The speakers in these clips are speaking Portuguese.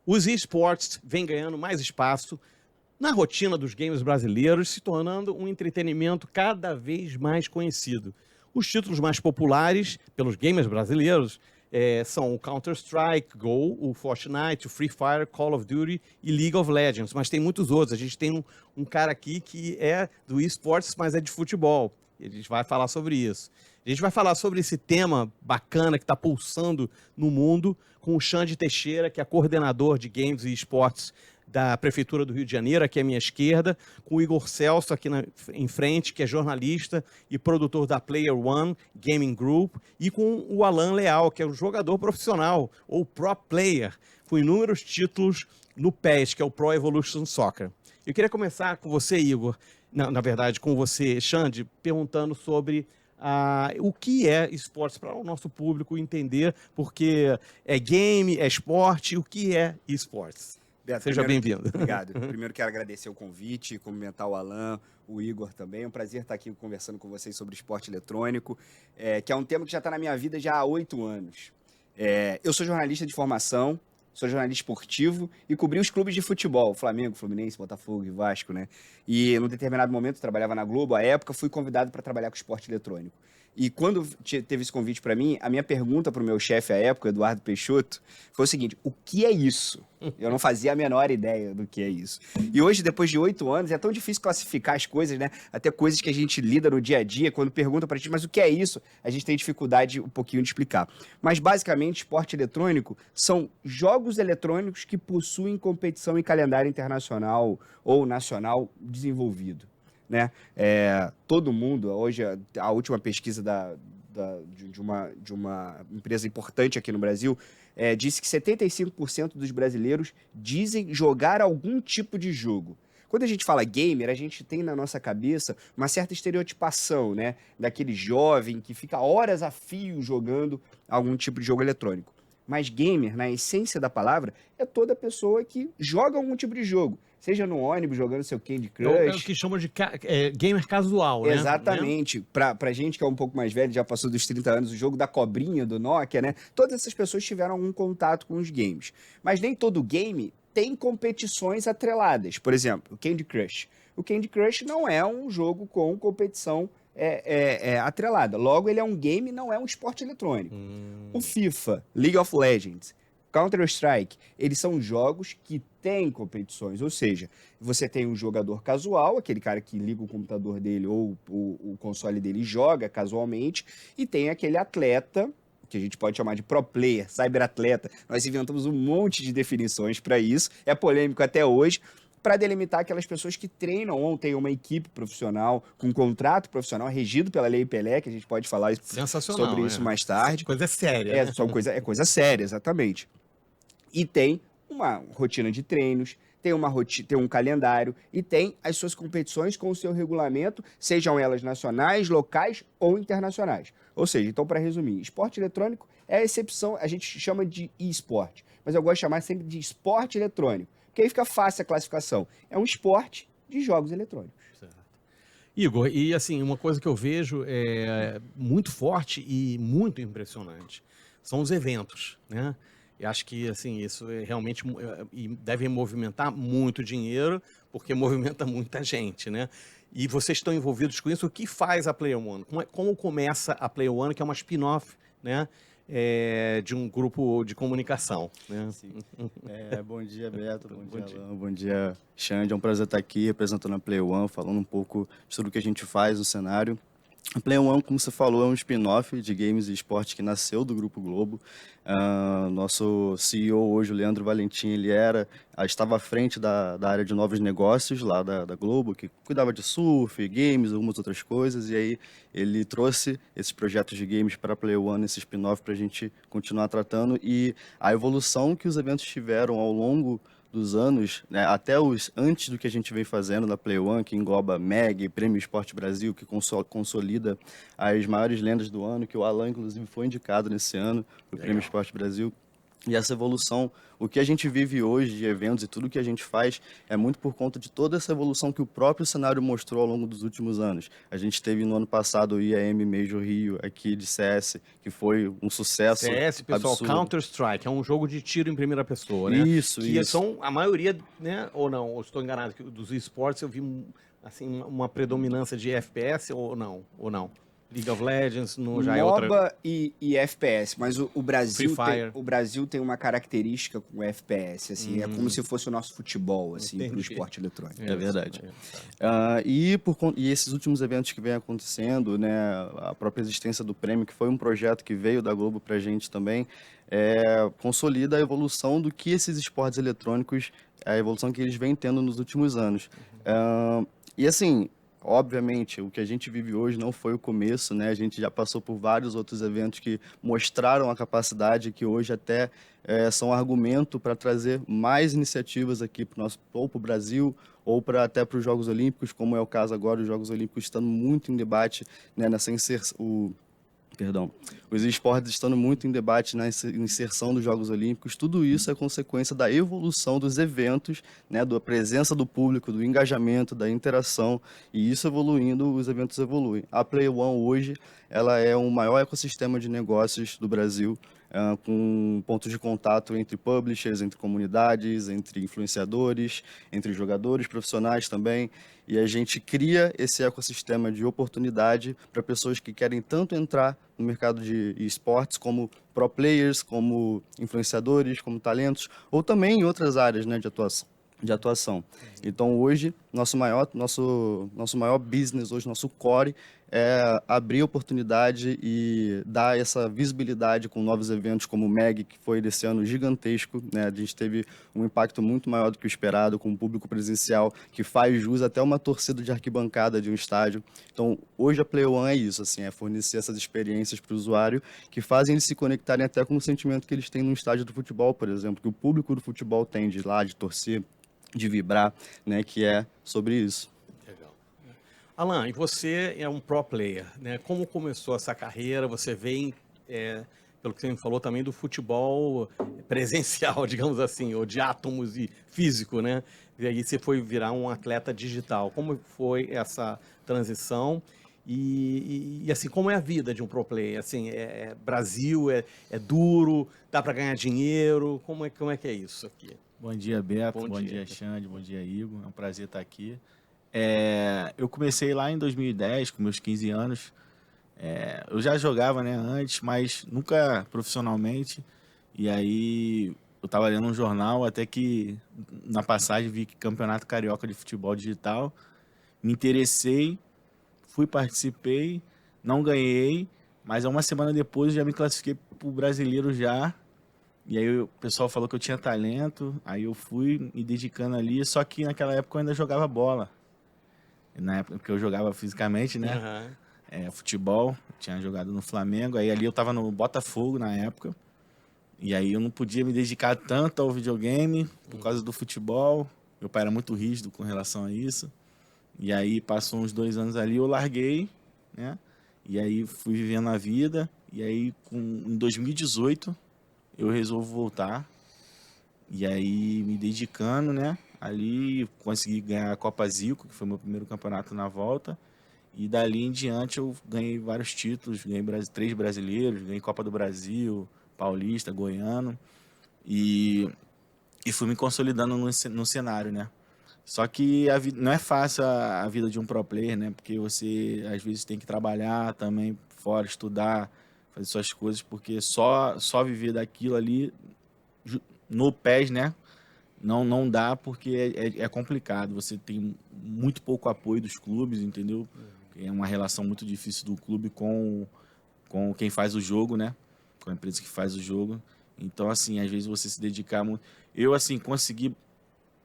Os esportes vêm ganhando mais espaço na rotina dos games brasileiros, se tornando um entretenimento cada vez mais conhecido. Os títulos mais populares pelos gamers brasileiros são o Counter-Strike, Go, o Fortnite, o Free Fire, Call of Duty e League of Legends, mas tem muitos outros. A gente tem um cara aqui que é do esportes, mas é de futebol. E a gente vai falar sobre isso. A gente vai falar sobre esse tema bacana que está pulsando no mundo com o Xande Teixeira, que é coordenador de games e esportes da Prefeitura do Rio de Janeiro, aqui à minha esquerda, com o Igor Celso aqui em frente, que é jornalista e produtor da Player One Gaming Group, e com o Alan Leal, que é um jogador profissional, ou pro player, com inúmeros títulos no PES, que é o Pro Evolution Soccer. Eu queria começar com você, Igor, na verdade, com você, Xande, perguntando sobre o que é esportes para o nosso público entender, porque é game, é esporte, o que é esportes? Beto, Seja bem-vindo. Obrigado. Primeiro quero agradecer o convite, cumprimentar o Alan, o Igor também. É um prazer estar aqui conversando com vocês sobre esporte eletrônico, que é um tema que já está na minha vida já há 8 anos. Eu sou jornalista de formação, sou jornalista esportivo e cobri os clubes de futebol, Flamengo, Fluminense, Botafogo e Vasco, né? E num determinado momento eu trabalhava na Globo, à época fui convidado para trabalhar com esporte eletrônico. E quando teve esse convite para mim, a minha pergunta para o meu chefe à época, Eduardo Peixoto, foi o seguinte: o que é isso? Eu não fazia a menor ideia do que é isso. E hoje, depois de 8 anos, é tão difícil classificar as coisas, né? Até coisas que a gente lida no dia a dia, quando pergunta pra gente, mas o que é isso? A gente tem dificuldade um pouquinho de explicar. Mas, basicamente, esporte eletrônico são jogos eletrônicos que possuem competição em calendário internacional ou nacional desenvolvido, né? Todo mundo, hoje, a última pesquisa de uma empresa importante aqui no Brasil, disse que 75% dos brasileiros dizem jogar algum tipo de jogo. Quando a gente fala gamer, a gente tem na nossa cabeça uma certa estereotipação, né? Daquele jovem que fica horas a fio jogando algum tipo de jogo eletrônico. Mas gamer, na essência da palavra, é toda pessoa que joga algum tipo de jogo. Seja no ônibus jogando seu Candy Crush. É o que chamam de gamer casual, né? Exatamente. Pra gente que é um pouco mais velho, já passou dos 30 anos, o jogo da cobrinha do Nokia, né? Todas essas pessoas tiveram algum contato com os games. Mas nem todo game tem competições atreladas. Por exemplo, o Candy Crush. O Candy Crush não é um jogo com competição atrelada. Logo, ele é um game, não é um esporte eletrônico. O FIFA, League of Legends, Counter-Strike, eles são jogos que têm competições, ou seja, você tem um jogador casual, aquele cara que liga o computador dele ou o console dele e joga casualmente, e tem aquele atleta, que a gente pode chamar de pro player, cyberatleta. Nós inventamos um monte de definições para isso, é polêmico até hoje, para delimitar aquelas pessoas que treinam ou têm uma equipe profissional, com um contrato profissional regido pela Lei Pelé, que a gente pode falar sobre isso mais tarde. Coisa séria. É coisa séria, exatamente. E tem uma rotina de treinos, tem um calendário e tem as suas competições com o seu regulamento, sejam elas nacionais, locais ou internacionais. Ou seja, então, para resumir, esporte eletrônico é a exceção, a gente chama de e-sport, mas eu gosto de chamar sempre de esporte eletrônico, porque aí fica fácil a classificação. É um esporte de jogos eletrônicos. Certo. Igor, e assim, uma coisa que eu vejo muito forte e muito impressionante são os eventos, né? Eu acho que assim, isso realmente deve movimentar muito dinheiro, porque movimenta muita gente, né? E vocês estão envolvidos com isso. O que faz a Player One? Como começa a Player One, que é uma spin-off, né? De um grupo de comunicação, né? Sim. Bom dia, Beto. Bom dia, Alan. Bom dia, Xande. É um prazer estar aqui representando a Player One, falando um pouco sobre o que a gente faz no cenário. A Player One, como você falou, é um spin-off de games e esporte que nasceu do Grupo Globo. Nosso CEO hoje, o Leandro Valentim, ele estava à frente da área de novos negócios lá da Globo, que cuidava de surf, games, algumas outras coisas, e aí ele trouxe esses projetos de games para a Player One, esse spin-off, para a gente continuar tratando, e a evolução que os eventos tiveram ao longo dos anos, né, até antes do que a gente vem fazendo na Play One, que engloba MEG, Prêmio Esporte Brasil, que consolida as maiores lendas do ano, que o Alan, inclusive, foi indicado nesse ano para o Prêmio Esporte Brasil. E essa evolução, o que a gente vive hoje de eventos e tudo que a gente faz é muito por conta de toda essa evolução que o próprio cenário mostrou ao longo dos últimos anos. A gente teve no ano passado o IAM Major Rio aqui de CS, que foi um sucesso CS, pessoal, absurdo. Counter-Strike, é um jogo de tiro em primeira pessoa, né? Isso, que isso. são a maioria, né? Ou não? Ou estou enganado? Que dos esportes eu vi assim uma predominância de FPS ou não? Ou não? League of Legends já é outra. MOBA e FPS, mas o Brasil Free Fire. o Brasil tem uma característica com o FPS, assim, é como se fosse o nosso futebol, assim, pro Entendi. esporte eletrônico. É verdade. É. E esses últimos eventos que vem acontecendo, né, a própria existência do prêmio, que foi um projeto que veio da Globo pra gente também, consolida a evolução do que esses esportes eletrônicos, a evolução que eles vêm tendo nos últimos anos. E assim, obviamente, o que a gente vive hoje não foi o começo, né? A gente já passou por vários outros eventos que mostraram a capacidade, que hoje até são argumento para trazer mais iniciativas aqui para o Brasil ou até para os Jogos Olímpicos, como é o caso agora, os Jogos Olímpicos estando muito em debate, né, nessa inserção. Os esportes estando muito em debate na inserção dos Jogos Olímpicos, tudo isso é consequência da evolução dos eventos, né, da presença do público, do engajamento, da interação, e isso evoluindo, os eventos evoluem. A Play One hoje, ela é o maior ecossistema de negócios do Brasil, com pontos de contato entre publishers, entre comunidades, entre influenciadores, entre jogadores profissionais também, e a gente cria esse ecossistema de oportunidade para pessoas que querem tanto entrar no mercado de esportes como pro players, como influenciadores, como talentos, ou também em outras áreas, né, de atuação. Então hoje nosso maior business hoje, nosso core é abrir oportunidade e dar essa visibilidade com novos eventos como o MEG, que foi desse ano gigantesco, né? A gente teve um impacto muito maior do que o esperado, com o público presencial, que faz jus até uma torcida de arquibancada de um estádio. Então, hoje a Play One é isso, assim, é fornecer essas experiências para o usuário que fazem eles se conectarem até com o sentimento que eles têm no estádio do futebol, por exemplo, que o público do futebol tem de ir lá, de torcer, de vibrar, né? Que é sobre isso. Legal. Alan, e você é um pro player, né? Como começou essa carreira? Você vem, pelo que você me falou, também do futebol presencial, digamos assim, ou de átomos e físico, né? E aí você foi virar um atleta digital. Como foi essa transição? Assim, como é a vida de um pro player? Assim, Brasil, é duro, dá para ganhar dinheiro? Como é que é isso aqui? Bom dia, Beto. Bom Bom dia. dia, Xande. Bom dia, Igor. É um prazer estar aqui. Eu comecei lá em 2010, com meus 15 anos. Eu já jogava, né, antes, mas nunca profissionalmente. E aí eu estava lendo um jornal, até que na passagem vi que Campeonato Carioca de Futebol Digital. Me interessei, participei, não ganhei, mas uma semana depois eu já me classifiquei para o brasileiro já. E aí o pessoal falou que eu tinha talento, aí eu fui me dedicando ali, só que naquela época eu ainda jogava bola. Na época que eu jogava fisicamente, né? Uhum. Futebol, tinha jogado no Flamengo, aí ali eu tava no Botafogo na época. E aí eu não podia me dedicar tanto ao videogame por causa do futebol. Meu pai era muito rígido com relação a isso. E aí passou uns 2 anos ali, eu larguei, né? E aí fui vivendo a vida. E aí em 2018 eu resolvo voltar. E aí me dedicando, né? Ali consegui ganhar a Copa Zico, que foi meu primeiro campeonato na volta. E dali em diante eu ganhei vários títulos, ganhei 3 brasileiros, ganhei Copa do Brasil, Paulista, Goiano. E fui me consolidando no cenário, né? Só que não é fácil a vida de um pro player, né? Porque você às vezes tem que trabalhar também fora, estudar, fazer suas coisas, porque só viver daquilo ali no PES, né? Não dá, porque é complicado. Você tem muito pouco apoio dos clubes, entendeu? É uma relação muito difícil do clube com quem faz o jogo, né? Com a empresa que faz o jogo. Então, assim, às vezes você se dedicar muito. Eu, assim, consegui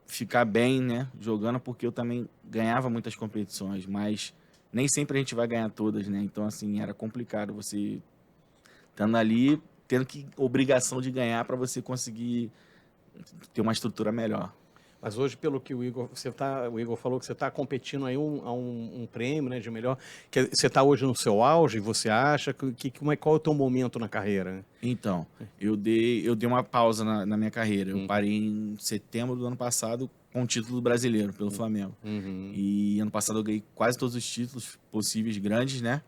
ficar bem, né? Jogando, porque eu também ganhava muitas competições, mas nem sempre a gente vai ganhar todas, né? Então, assim, era complicado você estando ali, tendo obrigação de ganhar para você conseguir ter uma estrutura melhor. Mas hoje, pelo que o Igor falou que você está competindo aí a um prêmio, né, de melhor. Você está hoje no seu auge, você acha? Qual é o teu momento na carreira? Então, eu dei uma pausa na minha carreira. Eu parei em setembro do ano passado com o título brasileiro pelo Flamengo. E ano passado eu ganhei quase todos os títulos possíveis grandes, né?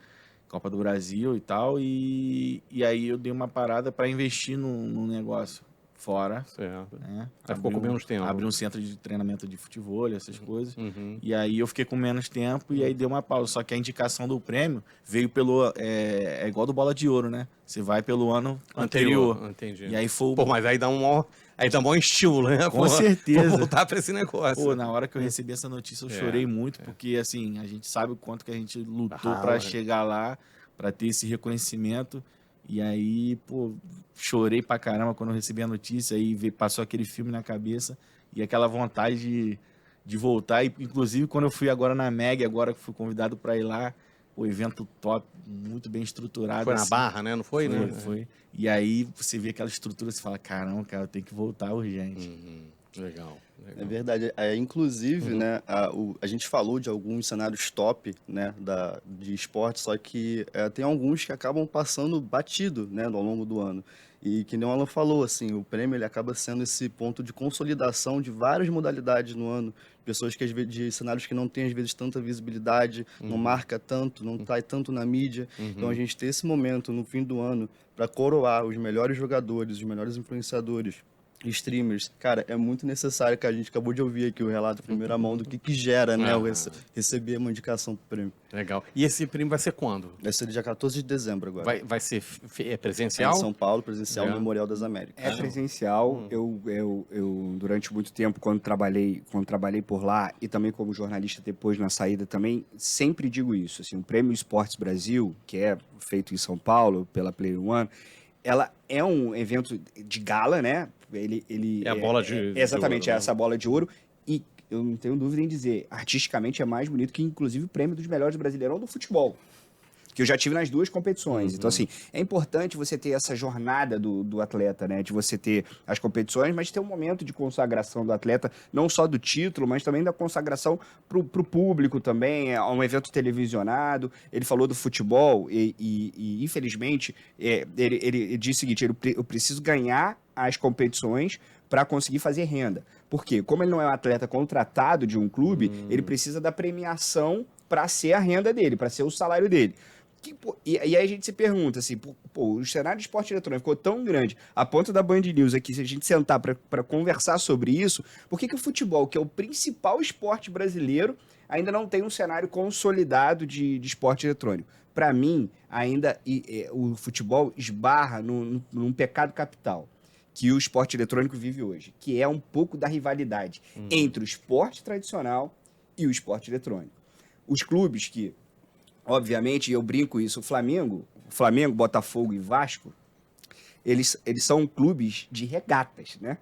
Copa do Brasil e tal. E aí eu dei uma parada para investir num negócio fora. Certo. Né? Aí ficou com menos tempo. Abri um centro de treinamento de futebol, essas coisas. E aí eu fiquei com menos tempo e aí dei uma pausa. Só que a indicação do prêmio veio pelo... É igual do Bola de Ouro, né? Você vai pelo ano anterior. Entendi. E aí foi... Pô, mas aí dá um maior estímulo, né? Com certeza. Vou voltar para esse negócio. Pô, na hora que eu recebi essa notícia eu chorei muito, porque assim, a gente sabe o quanto que a gente lutou para chegar lá, para ter esse reconhecimento. E aí, pô, chorei pra caramba quando eu recebi a notícia e passou aquele filme na cabeça e aquela vontade de voltar. E, inclusive, quando eu fui agora na MEG, agora que fui convidado para ir lá, o evento top, muito bem estruturado. Foi assim. na Barra, né? Não foi, né? Foi. E aí você vê aquela estrutura, você fala, caramba, cara, eu tenho que voltar urgente. Legal. É verdade. Inclusive, né, a gente falou de alguns cenários top, né, de esporte, só que tem alguns que acabam passando batido, né, ao longo do ano. E que nem o Alan falou, assim, o prêmio ele acaba sendo esse ponto de consolidação de várias modalidades no ano. Pessoas que, às vezes, de cenários que não têm, às vezes, tanta visibilidade, não marca tanto, não está tanto na mídia. Então, a gente ter esse momento no fim do ano para coroar os melhores jogadores, os melhores influenciadores, streamers, cara, é muito necessário, que a gente acabou de ouvir aqui o relato em primeira mão do que gera, né, receber uma indicação pro prêmio. Legal. E esse prêmio vai ser quando? Vai ser dia 14 de dezembro agora. Vai ser presencial? Em São Paulo, presencial no Memorial das Américas. É presencial. Eu durante muito tempo, quando trabalhei por lá e também como jornalista depois na saída também, sempre digo isso. Assim, o Prêmio Esportes Brasil, que é feito em São Paulo pela Player One, ela é um evento de gala, né? Ele é a bola de exatamente, de ouro, é essa bola de ouro. E eu não tenho dúvida em dizer, artisticamente é mais bonito que, inclusive, o prêmio dos melhores brasileirão do futebol. Que eu já tive nas duas competições. Então, assim, é importante você ter essa jornada do atleta, né? De você ter as competições, mas ter um momento de consagração do atleta, não só do título, mas também da consagração pro público também. É um evento televisionado. Ele falou do futebol e infelizmente, ele disse o seguinte, eu preciso ganhar as competições para conseguir fazer renda. Por quê? Como ele não é um atleta contratado de um clube, ele precisa da premiação para ser a renda dele, para ser o salário dele. E aí a gente se pergunta assim, o cenário de esporte eletrônico ficou tão grande, a ponto da Band News aqui, se a gente sentar para conversar sobre isso, por que o futebol, que é o principal esporte brasileiro, ainda não tem um cenário consolidado de esporte eletrônico? Para mim, ainda o futebol esbarra num pecado capital que o esporte eletrônico vive hoje, que é um pouco da rivalidade entre o esporte tradicional e o esporte eletrônico. Os clubes que, obviamente, eu brinco isso, o Flamengo, Botafogo e Vasco, eles são clubes de regatas, né?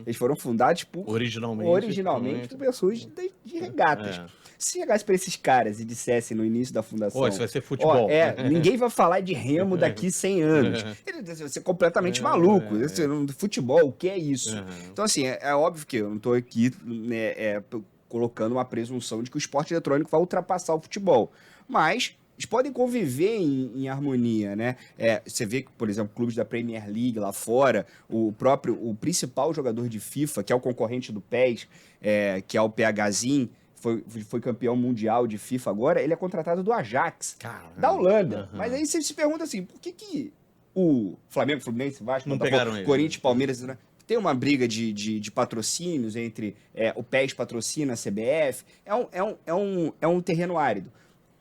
Eles foram fundados originalmente por pessoas de regatas. Se chegasse para esses caras e dissessem no início da fundação... isso vai ser futebol. Ninguém vai falar de remo daqui 100 anos. Ele vai ser completamente maluco. Futebol, o que é isso? Então, assim, é óbvio que eu não estou aqui colocando uma presunção de que o esporte eletrônico vai ultrapassar o futebol. Mas eles podem conviver em harmonia, né? Você vê que, por exemplo, clubes da Premier League lá fora, o principal jogador de FIFA, que é o concorrente do PES, que é o PHzinho, foi campeão mundial de FIFA agora, ele é contratado do Ajax, da Holanda. Mas aí você se pergunta assim, por que o Flamengo, Fluminense, Vasco, não pegaram ele, Corinthians, Palmeiras, né? Tem uma briga de patrocínios entre o PES patrocina a CBF, é um terreno árido.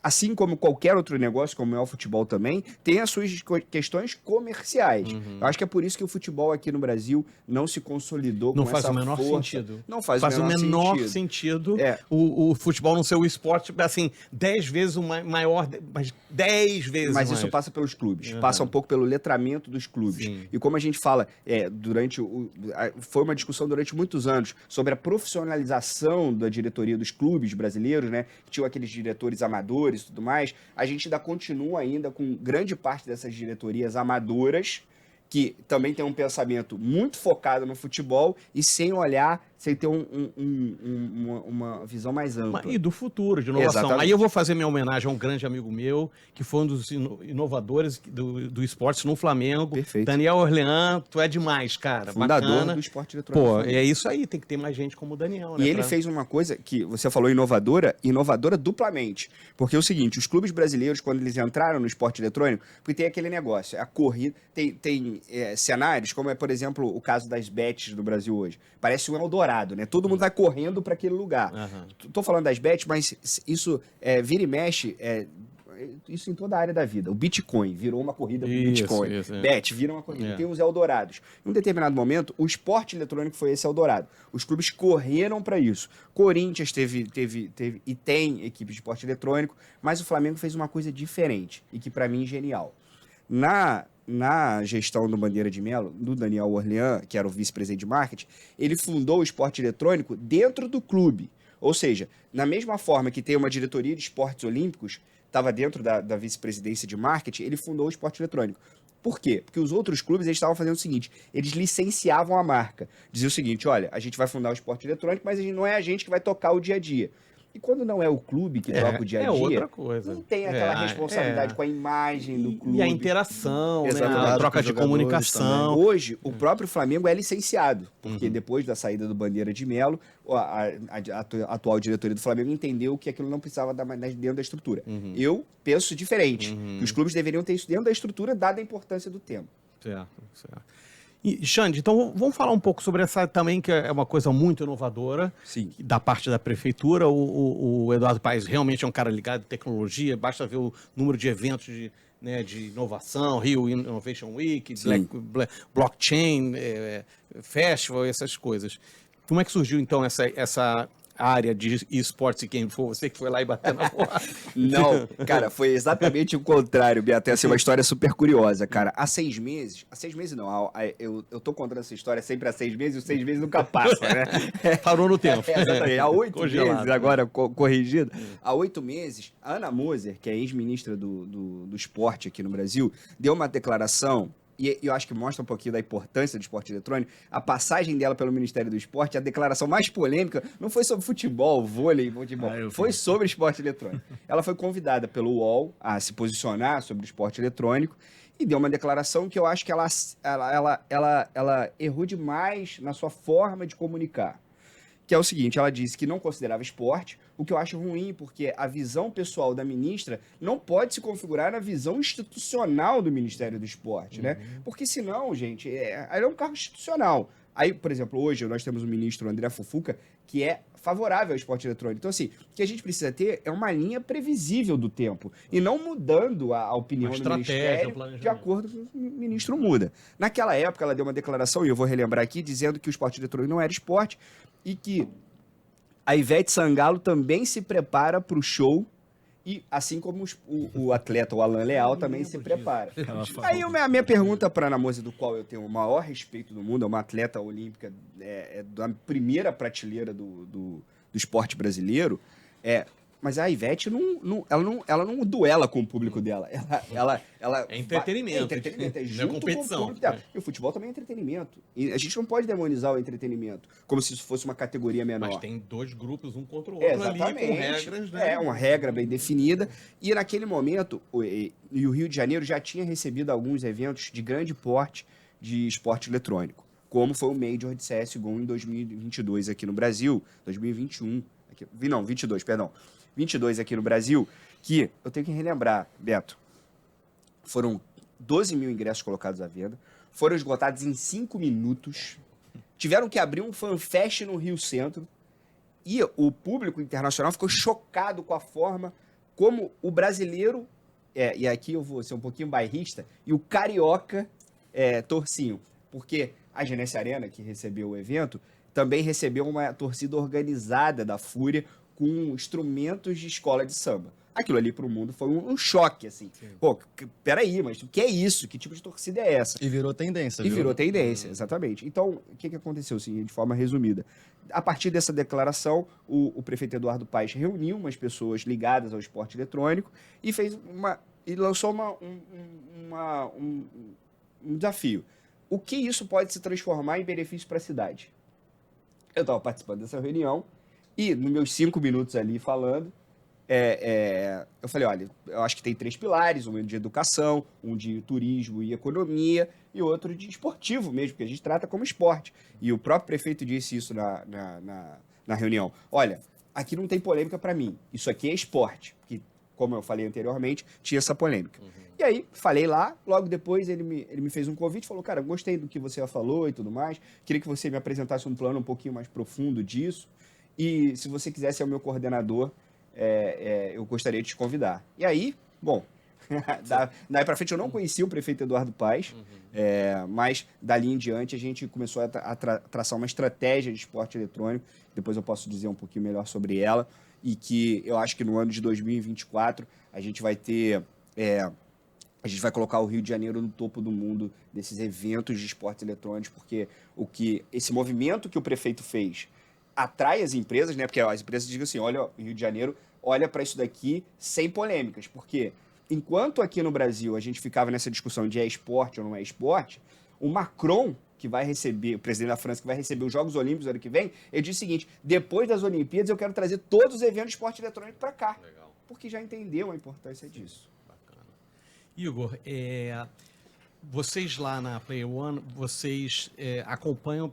Assim como qualquer outro negócio, como é o futebol também, tem as suas questões comerciais. Eu acho que é por isso que o futebol aqui no Brasil não se consolidou com essa força. Não faz o menor sentido. Não faz o menor sentido. O futebol não ser o esporte, assim, 10 vezes maior, mas 10 vezes Mas mais. Isso passa pelos clubes. Passa um pouco pelo letramento dos clubes. Sim. E como a gente fala, foi uma discussão durante muitos anos sobre a profissionalização da diretoria dos clubes brasileiros, né? Tinham aqueles diretores amadores e tudo mais, a gente ainda continua com grande parte dessas diretorias amadoras, que também tem um pensamento muito focado no futebol e sem olhar sem ter uma visão mais ampla. E do futuro, de inovação. Exatamente. Aí eu vou fazer minha homenagem a um grande amigo meu, que foi um dos inovadores do esporte no Flamengo. Perfeito. Daniel Orlean, tu é demais, cara. Fundador Bacana. do esporte eletrônico. Pô, é isso aí, tem que ter mais gente como o Daniel, né? E ele fez uma coisa que você falou inovadora duplamente. Porque é o seguinte, os clubes brasileiros, quando eles entraram no esporte eletrônico, porque tem aquele negócio, a corrida, tem cenários, como é, por exemplo, o caso das bets do Brasil hoje. Parece um Eldorado, né? Todo mundo vai correndo para aquele lugar. Tô falando das bets, mas isso vira e mexe... isso em toda a área da vida. O Bitcoin virou uma corrida pro Bitcoin. Bet vira uma corrida. Tem os Eldorados. Em um determinado momento, o esporte eletrônico foi esse Eldorado. Os clubes correram para isso. Corinthians teve e tem equipe de esporte eletrônico, mas o Flamengo fez uma coisa diferente e que para mim é genial. Na gestão do Bandeira de Melo, do Daniel Orlean, que era o vice-presidente de marketing, ele fundou o esporte eletrônico dentro do clube. Ou seja, na mesma forma que tem uma diretoria de esportes olímpicos, estava dentro da vice-presidência de marketing, ele fundou o esporte eletrônico. Por quê? Porque os outros clubes eles estavam fazendo o seguinte, eles licenciavam a marca. Diziam o seguinte, olha, a gente vai fundar o esporte eletrônico, mas não é a gente que vai tocar o dia a dia. E quando não é o clube que toca o dia a dia, outra coisa. não tem aquela responsabilidade com a imagem do clube. E a interação, né? A troca de Também. comunicação. Hoje, o próprio Flamengo é licenciado, porque depois da saída do Bandeira de Melo, a atual diretoria do Flamengo entendeu que aquilo não precisava dar mais dentro da estrutura. Eu penso diferente, que os clubes deveriam ter isso dentro da estrutura, dada a importância do tema. Certo. E, Xande, então vamos falar um pouco sobre essa também, que é uma coisa muito inovadora. Sim. Da parte da prefeitura. O Eduardo Paes realmente é um cara ligado em tecnologia, basta ver o número de eventos de inovação, Rio Innovation Week, Blockchain Festival, essas coisas. Como é que surgiu, então, essa área de esportes e game? Foi você que foi lá e bateu na porta? Não, cara, foi exatamente o contrário, Beto. Essa é uma história super curiosa, cara. Há 6 meses não, eu tô contando essa história sempre há 6 meses e os 6 meses nunca passam, né? Parou no tempo. Exatamente. Há 8 Congelado. meses, agora corrigido, há 8 meses, a Ana Moser, que é ex-ministra do esporte aqui no Brasil, deu uma declaração. E eu acho que mostra um pouquinho da importância do esporte eletrônico. A passagem dela pelo Ministério do Esporte, a declaração mais polêmica, não foi sobre futebol, vôlei, foi sobre esporte eletrônico. Ela foi convidada pelo UOL a se posicionar sobre o esporte eletrônico e deu uma declaração que eu acho que ela errou demais na sua forma de comunicar. Que é o seguinte, ela disse que não considerava esporte, o que eu acho ruim, porque a visão pessoal da ministra não pode se configurar na visão institucional do Ministério do Esporte, né? Porque senão, gente, aí é um cargo institucional. Aí, por exemplo, hoje nós temos o ministro André Fufuca, que é favorável ao esporte eletrônico. Então, assim, o que a gente precisa ter é uma linha previsível do tempo, e não mudando a opinião do Ministério de acordo com o que o ministro muda. Naquela época, ela deu uma declaração, e eu vou relembrar aqui, dizendo que o esporte eletrônico não era esporte, e que a Ivete Sangalo também se prepara para o show, e assim como o atleta, o Alan Leal, também se prepara. Aí a minha pergunta para a Ana Moser, do qual eu tenho o maior respeito do mundo, é uma atleta olímpica da primeira prateleira do esporte brasileiro, mas a Ivete ela não duela com o público dela. Ela é entretenimento. Junto competição. Com o público dela. E o futebol também é entretenimento. E a gente não pode demonizar o entretenimento como se isso fosse uma categoria menor. Mas tem 2 grupos, um contra o outro ali, com regras, né? É uma regra bem definida. E naquele momento, o Rio de Janeiro já tinha recebido alguns eventos de grande porte de esporte eletrônico, como foi o Major de CSGO em 2022 aqui no Brasil, 2021, 22, perdão. 22 aqui no Brasil, que eu tenho que relembrar, Beto, foram 12 mil ingressos colocados à venda, foram esgotados em 5 minutos, tiveram que abrir um fanfest no Rio Centro, e o público internacional ficou chocado com a forma como o brasileiro, e aqui eu vou ser um pouquinho bairrista, e o carioca torciam, porque a Genesse Arena, que recebeu o evento, também recebeu uma torcida organizada da Fúria, com instrumentos de escola de samba. Aquilo ali pro mundo foi um choque, assim. Sim. Pô, peraí, mas o que é isso? Que tipo de torcida é essa? E virou tendência, viu? E virou tendência, exatamente. Então, o que aconteceu, assim, de forma resumida? A partir dessa declaração, o prefeito Eduardo Paes reuniu umas pessoas ligadas ao esporte eletrônico e lançou um desafio. O que isso pode se transformar em benefício para a cidade? Eu estava participando dessa reunião e, nos meus 5 minutos ali falando, eu falei, olha, eu acho que tem 3 pilares, um de educação, um de turismo e economia e outro de esportivo mesmo, que a gente trata como esporte. E o próprio prefeito disse isso na reunião. Olha, aqui não tem polêmica para mim, isso aqui é esporte, que, como eu falei anteriormente, tinha essa polêmica. E aí, falei lá, logo depois ele me fez um convite, falou, cara, gostei do que você falou e tudo mais, queria que você me apresentasse um plano um pouquinho mais profundo disso, e se você quiser ser o meu coordenador, eu gostaria de te convidar. E aí, bom, daí pra frente eu não conhecia o prefeito Eduardo Paes, mas dali em diante a gente começou a traçar uma estratégia de esporte eletrônico, depois eu posso dizer um pouquinho melhor sobre ela, e que eu acho que no ano de 2024 a gente vai ter... a gente vai colocar o Rio de Janeiro no topo do mundo desses eventos de esportes eletrônicos, porque esse movimento que o prefeito fez atrai as empresas, né? Porque as empresas dizem assim, olha, o Rio de Janeiro, olha para isso daqui sem polêmicas, porque enquanto aqui no Brasil a gente ficava nessa discussão de é esporte ou não é esporte, o Macron, que vai receber, o presidente da França, que vai receber os Jogos Olímpicos no ano que vem, ele disse o seguinte, depois das Olimpíadas eu quero trazer todos os eventos de esporte eletrônico para cá. Legal. Porque já entendeu a importância disso. Igor, vocês lá na Player One, vocês acompanham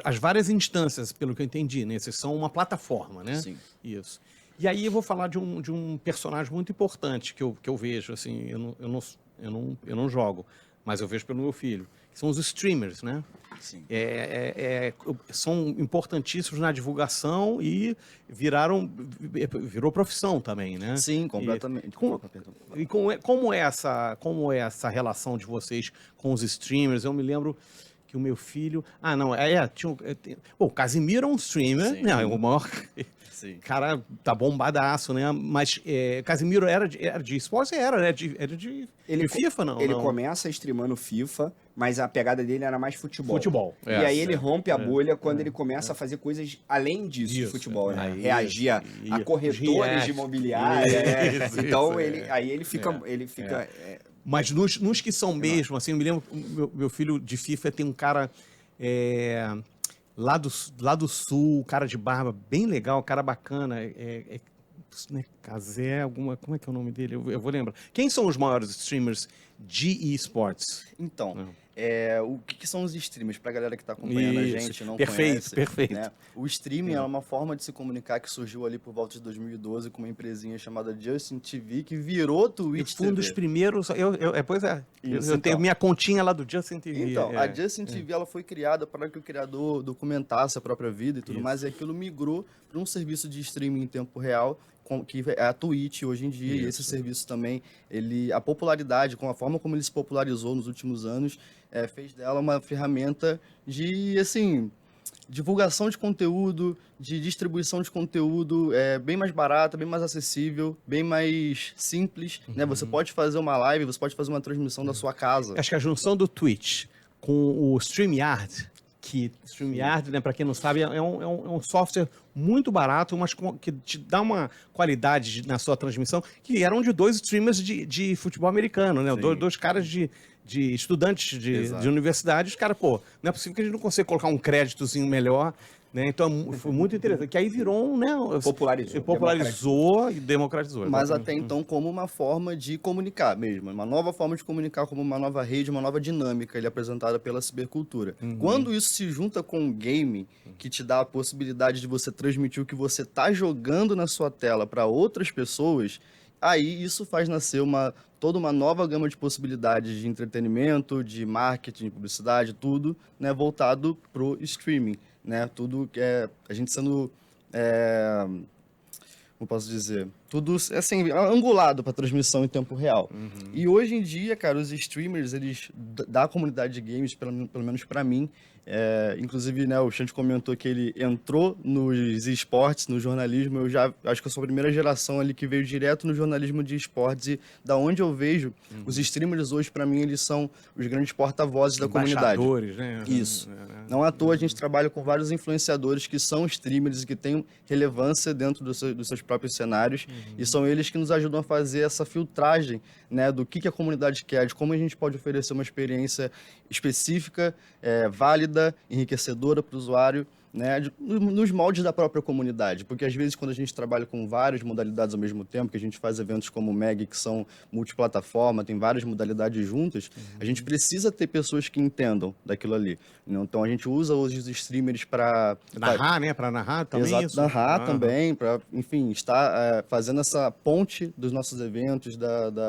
as várias instâncias, pelo que eu entendi, né? Vocês são uma plataforma, né? Sim. Isso. E aí eu vou falar de um personagem muito importante que eu vejo, assim, eu não jogo, mas eu vejo pelo meu filho, que são os streamers, né? Sim. São importantíssimos na divulgação e virou profissão também, né? Sim, completamente. Como é essa relação de vocês com os streamers? Eu me lembro que o meu filho... o Casimiro é um streamer, Sim. né? O maior... Sim. Cara, tá bombadaço, né? Mas Casimiro era de esporte? Era de FIFA, não? Ele não. começa streamando FIFA, mas a pegada dele era mais futebol. Futebol. E aí ele rompe a bolha quando ele começa a fazer coisas além disso de futebol, né? Reagir a corretores de imobiliária. Então ele fica... Mas nos que são mesmo, assim, eu me lembro, meu filho de FIFA tem um cara lá do sul, cara de barba, bem legal, cara bacana, né, Cazé, como é que é o nome dele? Eu vou lembrar. Quem são os maiores streamers de esportes? Então, o que são os streamers? Pra galera que tá acompanhando a gente, não conhece. Perfeito. Né? O streaming é uma forma de se comunicar que surgiu ali por volta de 2012 com uma empresinha chamada Justin TV, que virou Twitch Fui um dos primeiros, eu Isso, tenho minha continha lá do Justin TV. Então, a Justin TV ela foi criada para que o criador documentasse a própria vida e tudo mais, e aquilo migrou para um serviço de streaming em tempo real, que é a Twitch hoje em dia, e esse serviço também, a popularidade, com a forma como ele se popularizou nos últimos anos, fez dela uma ferramenta de, assim, divulgação de conteúdo, de distribuição de conteúdo bem mais barata, bem mais acessível, bem mais simples, né? Você pode fazer uma live, você pode fazer uma transmissão da sua casa. Acho que a junção do Twitch com o StreamYard, que StreamYard, né, para quem não sabe, é um software muito barato, mas que te dá uma qualidade na sua transmissão, que eram de 2 streamers de futebol americano, né? Dois caras de estudantes de universidade. Os caras, não é possível que a gente não consiga colocar um créditozinho melhor, né? Então, foi muito interessante. Que aí virou né? Popularizou e democratizou. Mas até então como uma forma de comunicar mesmo. Uma nova forma de comunicar, como uma nova rede, uma nova dinâmica apresentada pela cibercultura. Quando isso se junta com um game que te dá a possibilidade de você transmitir o que você está jogando na sua tela para outras pessoas, aí isso faz nascer toda uma nova gama de possibilidades de entretenimento, de marketing, publicidade, tudo, né, voltado pro streaming, né? Tudo que a gente sendo, como posso dizer, tudo assim, angulado para transmissão em tempo real. E hoje em dia, cara, os streamers, eles da comunidade de games, pelo menos para mim, inclusive, né, o Xande comentou que ele entrou nos esportes, no jornalismo. Eu já acho que eu sou a primeira geração ali que veio direto no jornalismo de esportes, e da onde eu vejo, os streamers hoje, para mim, eles são os grandes porta-vozes da comunidade. Né? Isso. Não à toa a gente trabalha com vários influenciadores que são streamers e que têm relevância dentro dos seus próprios cenários, e são eles que nos ajudam a fazer essa filtragem, né, do que a comunidade quer, de como a gente pode oferecer uma experiência específica, válida, enriquecedora para o usuário, né, nos moldes da própria comunidade, porque às vezes quando a gente trabalha com várias modalidades ao mesmo tempo, que a gente faz eventos como o MEG, que são multiplataforma, tem várias modalidades juntas, a gente precisa ter pessoas que entendam daquilo ali. Então a gente usa hoje os streamers para narrar, né? Para narrar também. Exato, isso? narrar também, para, enfim, estar fazendo essa ponte dos nossos eventos,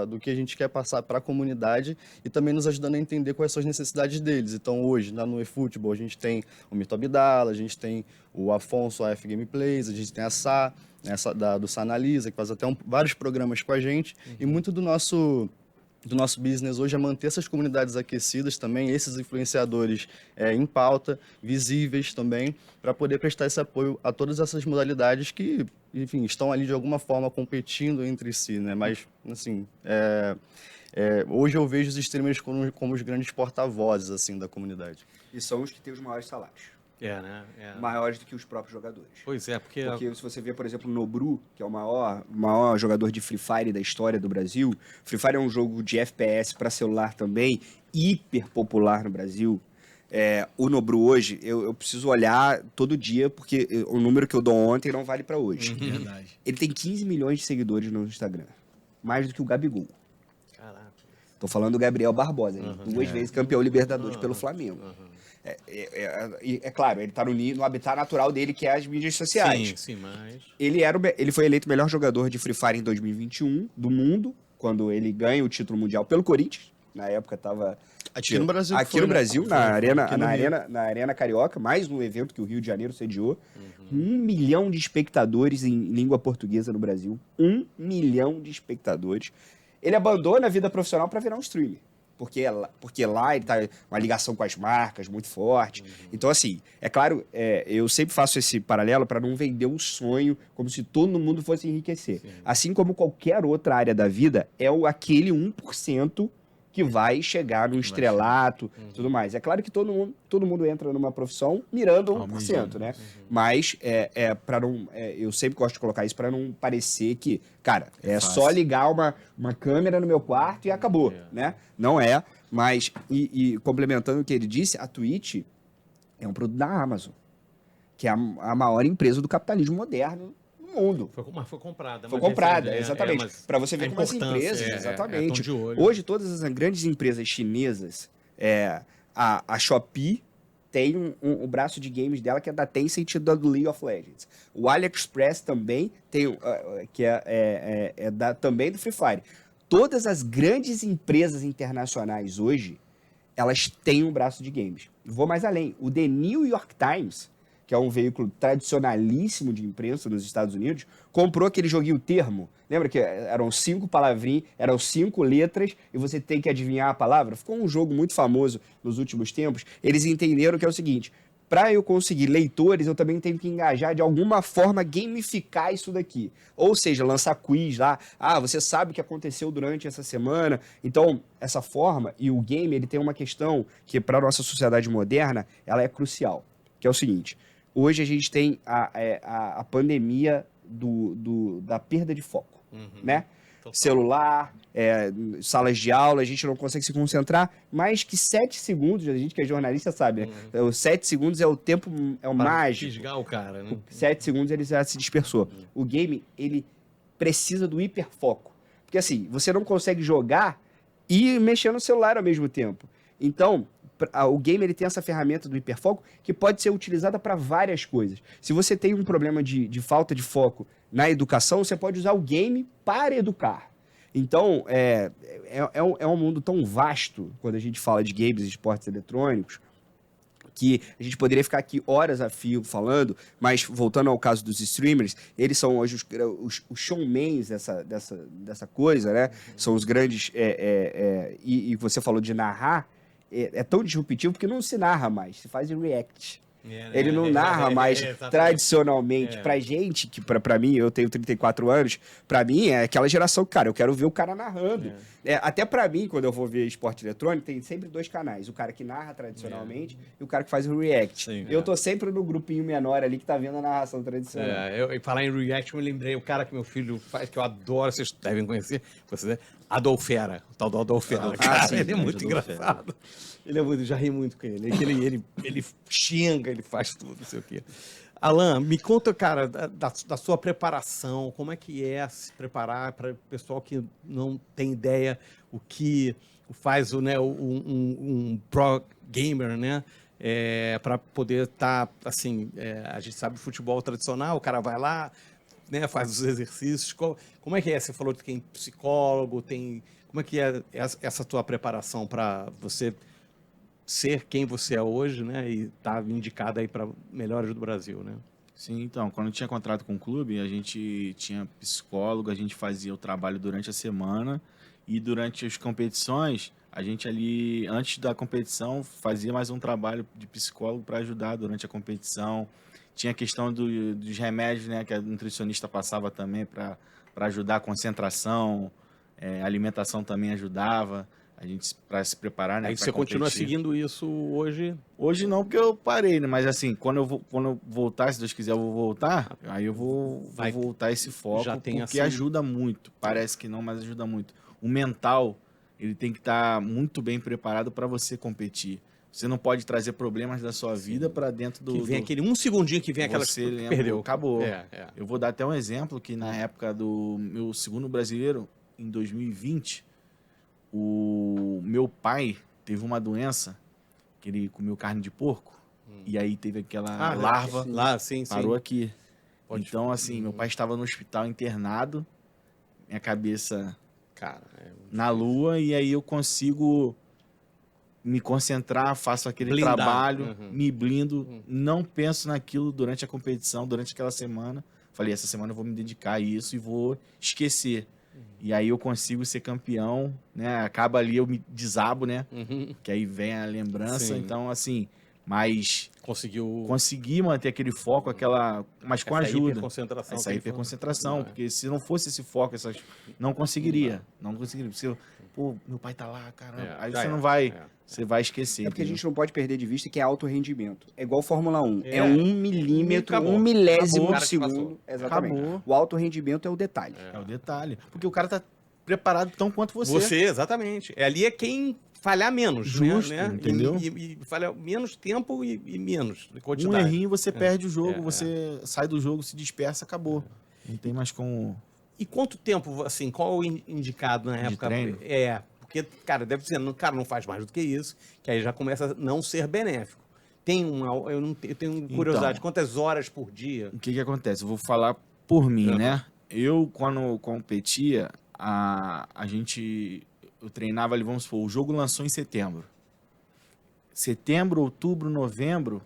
do que a gente quer passar para a comunidade e também nos ajudando a entender quais são as necessidades deles. Então hoje, lá no eFootball, a gente tem o Mito Abdala, a gente tem o Afonso, a F Gameplays, a gente tem a Sá, do Sá Analisa, que faz até vários programas com a gente, e muito do nosso business hoje é manter essas comunidades aquecidas também, esses influenciadores em pauta, visíveis também, para poder prestar esse apoio a todas essas modalidades que, enfim, estão ali de alguma forma competindo entre si, né? Mas, assim, hoje eu vejo os streamers como os grandes porta-vozes, assim, da comunidade. E são os que têm os maiores salários. Né? Maiores do que os próprios jogadores. Pois é, porque se você vê, por exemplo, o Nobru, que é o maior jogador de Free Fire da história do Brasil, Free Fire é um jogo de FPS para celular também, hiper popular no Brasil. O Nobru hoje, eu preciso olhar todo dia, porque o número que eu dou ontem não vale para hoje. Verdade. Ele tem 15 milhões de seguidores no Instagram. Mais do que o Gabigol. Caraca. Tô falando do Gabriel Barbosa, duas vezes campeão Libertadores pelo Flamengo. É claro, ele tá no habitat natural dele, que é as mídias sociais. Sim, mas... Ele foi eleito o melhor jogador de Free Fire em 2021 do mundo, quando ele ganha o título mundial pelo Corinthians. Na época tava... Aqui no Brasil. Aqui no Brasil, na Arena Carioca, mais um evento que o Rio de Janeiro sediou. 1 milhão de espectadores em língua portuguesa no Brasil. 1 milhão de espectadores. Ele abandona a vida profissional para virar um streamer. Porque lá ele tá uma ligação com as marcas muito forte. Então, assim, é claro, eu sempre faço esse paralelo para não vender um sonho como se todo mundo fosse enriquecer. Sim. Assim como qualquer outra área da vida, é aquele 1% que vai chegar no estrelato e tudo mais. É claro que todo mundo entra numa profissão mirando 1%, né? Mas para não... eu sempre gosto de colocar isso para não parecer que, cara, é só ligar uma câmera no meu quarto e acabou, né? Não é, mas... E complementando o que ele disse, a Twitch é um produto da Amazon, que é a maior empresa do capitalismo moderno mundo. Foi comprada. Foi comprada, exatamente. Para você ver como as empresas, exatamente. De olho. Hoje, todas as grandes empresas chinesas, a Shopee tem o braço de games dela que é da Tencent e do League of Legends. O AliExpress também tem, que também do Free Fire. Todas as grandes empresas internacionais hoje, elas têm um braço de games. Vou mais além. O The New York Times, que é um veículo tradicionalíssimo de imprensa nos Estados Unidos, comprou aquele joguinho Termo. Lembra que eram 5 palavrinhas, eram 5 letras, e você tem que adivinhar a palavra? Ficou um jogo muito famoso nos últimos tempos. Eles entenderam que é o seguinte: para eu conseguir leitores, eu também tenho que engajar de alguma forma, gamificar isso daqui. Ou seja, lançar quiz lá. Você sabe o que aconteceu durante essa semana. Então, essa forma, e o game, ele tem uma questão que, para a nossa sociedade moderna, ela é crucial. Que é o seguinte: hoje a gente tem a pandemia da perda de foco, né? Total. Celular, salas de aula, a gente não consegue se concentrar. Mais que 7 segundos, a gente que é jornalista sabe, né? Os 7 segundos é o tempo, é o mágico. Fisgar o cara, né? 7 segundos ele já se dispersou. O game, ele precisa do hiperfoco. Porque assim, você não consegue jogar e mexer no celular ao mesmo tempo. Então, o game ele tem essa ferramenta do hiperfoco que pode ser utilizada para várias coisas. Se você tem um problema de falta de foco na educação, você pode usar o game para educar. Então, é um mundo tão vasto quando a gente fala de games e esportes eletrônicos, que a gente poderia ficar aqui horas a fio falando, mas voltando ao caso dos streamers, eles são hoje os showmans dessa coisa, né? São os grandes... e você falou de narrar, é tão disruptivo porque não se narra mais, se faz em react. Ele não narra mais tradicionalmente. Pra gente, que pra mim, eu tenho 34 anos, pra mim é aquela geração que, cara, eu quero ver o cara narrando. Até pra mim, quando eu vou ver esporte eletrônico, tem sempre 2 canais. O cara que narra tradicionalmente e o cara que faz o react. Sim, eu tô sempre no grupinho menor ali que tá vendo a narração tradicional. E falar em react, me lembrei, o cara que meu filho faz, que eu adoro, vocês devem conhecer, Adolfera, o tal do Adolfera. Cara, ele é muito engraçado. Ele é muito, já ri muito com ele. Ele xinga, joga, ele faz tudo, não sei o quê. Alan, me conta, cara, da sua preparação, como é que é se preparar para o pessoal que não tem ideia o que faz um pro gamer, né? Para poder estar, assim, a gente sabe futebol tradicional, o cara vai lá, né, faz os exercícios. Como é que é? Você falou que tem psicólogo, como é que é essa tua preparação para você ser quem você é hoje, né? E tá indicado aí para melhores do Brasil, né? Sim, então, quando eu tinha contrato com o clube, a gente tinha psicólogo, a gente fazia o trabalho durante a semana e durante as competições, a gente ali, antes da competição, fazia mais um trabalho de psicólogo para ajudar durante a competição. Tinha a questão dos remédios, né, que a nutricionista passava também para ajudar a concentração, a alimentação também ajudava. A gente para se preparar, né? Aí pra você continua competir. seguindo isso hoje? Hoje não, porque eu parei, né? Mas assim, quando eu voltar, se Deus quiser, eu vou voltar, aí eu vou voltar esse foco, já tem porque assim- ajuda muito. Parece que não, mas ajuda muito. O mental, ele tem que estar muito bem preparado para você competir. Você não pode trazer problemas da sua vida para dentro do... Que vem aquele um segundinho que vem aquela Você que lembra, perdeu. acabou. É. Eu vou dar até um exemplo que na época do meu segundo brasileiro, em 2020, o meu pai teve uma doença, que ele comeu carne de porco, e aí teve aquela larva, Lá, sim. parou aqui. Pode- Então, assim, meu pai estava no hospital internado, minha cabeça Cara, na lua, e aí eu consigo me concentrar, faço aquele Blindar. trabalho, Uhum. me blindo, não penso naquilo durante a competição, durante aquela semana. Falei, essa semana eu vou me dedicar a isso e vou esquecer. E aí eu consigo ser campeão, né? Acaba ali, eu me desabo, né? Uhum. Que aí vem a lembrança. Sim. Então, assim, mas Conseguiu consegui manter aquele foco, mas com essa ajuda. hiperconcentração. Essa que ele hiperconcentração, fala. porque se não fosse esse foco, não conseguiria. Não conseguiria. Porque, pô, meu pai tá lá, caramba. Aí já você era. não vai, você vai esquecer. É porque a entendeu? gente não pode perder de vista que é alto rendimento. É igual Fórmula 1. É, É. 1 milímetro, Acabou. 1 milésimo Acabou. de segundo. Passou. Exatamente. Acabou. O alto rendimento é o detalhe. É o detalhe. Porque o cara tá preparado tão quanto você. Você, exatamente. Ali é quem falhar menos, Justo, né? entendeu? E falhar menos tempo e menos Um quantidade. errinho, você perde o jogo, É. você sai do jogo, se dispersa, acabou. Não tem mais como... E quanto tempo, assim, qual o indicado na De época? treino? Porque, cara, deve ser, o cara não faz mais do que isso, que aí já começa a não ser benéfico. Eu tenho curiosidade, Então. quantas horas por dia? O que que acontece? Eu vou falar por mim, né? Eu, quando competia, eu treinava ali, vamos supor, o jogo lançou em setembro. Setembro, outubro, novembro,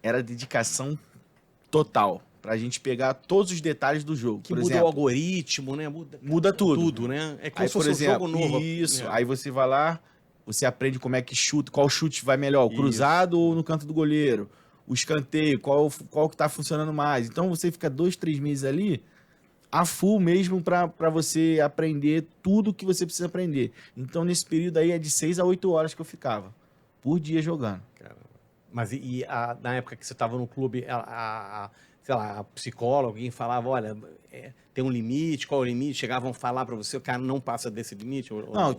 era dedicação total. Pra gente pegar todos os detalhes do jogo. Que por muda exemplo, o algoritmo, né? muda tudo. Tudo, né? É como Aí, se por fosse exemplo, um jogo novo. isso. É. Aí você vai lá, você aprende como é que chuta, qual chute vai melhor, o Isso. cruzado ou no canto do goleiro, o escanteio, qual que tá funcionando mais. Então você fica 2, 3 meses ali a full mesmo para você aprender tudo que você precisa aprender. Então nesse período aí é de 6 a 8 horas que eu ficava por dia jogando. Mas na época que você estava no clube, sei lá, a psicóloga, alguém falava, olha, tem um limite, qual é o limite? Chegavam a falar para você, o cara não passa desse limite? Ou Não,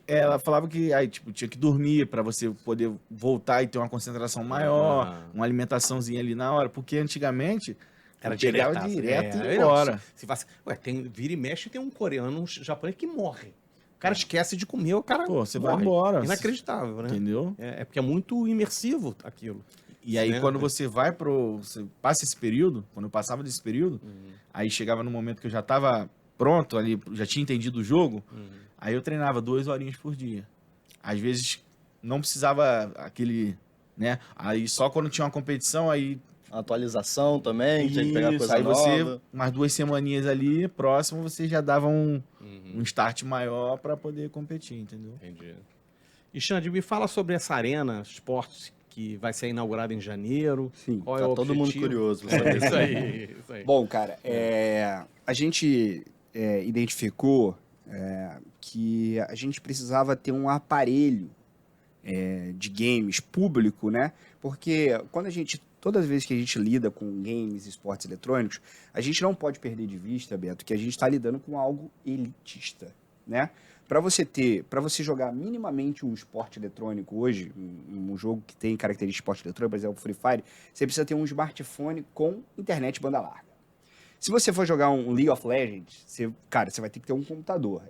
ela falava que aí, tipo, tinha que dormir para você poder voltar e ter uma concentração maior, uma alimentaçãozinha ali na hora, porque antigamente Era eu pegava diretaço. direto e ia Não, embora. vira e mexe, tem um coreano, um japonês que morre. O cara esquece de comer, o cara Pô, você vai morre. embora. Inacreditável, né? Entendeu? É porque é muito imersivo aquilo. E aí, Né? quando você você passa esse período, quando eu passava desse período, aí chegava no momento que eu já estava pronto ali, já tinha entendido o jogo, aí eu treinava 2 horinhas por dia. Às vezes não precisava aquele, né? Aí só quando tinha uma competição, aí Atualização também, tinha que pegar isso, coisa aí você, nova. umas 2 semaninhas ali, próximo, você já dava um start maior para poder competir, entendeu? Entendi. E Xande, me fala sobre essa Arena Esportes que vai ser inaugurada em janeiro. Sim. Qual é Tá o todo mundo objetivo? curioso pra saber. Isso aí, isso aí. Bom, cara, a gente identificou que a gente precisava ter um aparelho de games público, né? Porque todas as vezes que a gente lida com games e esportes eletrônicos, a gente não pode perder de vista, Beto, que a gente está lidando com algo elitista, né? para você jogar minimamente um esporte eletrônico hoje, um jogo que tem característica de esporte eletrônico, por exemplo, Free Fire, você precisa ter um smartphone com internet banda larga. Se você for jogar um League of Legends, você vai ter que ter um computador.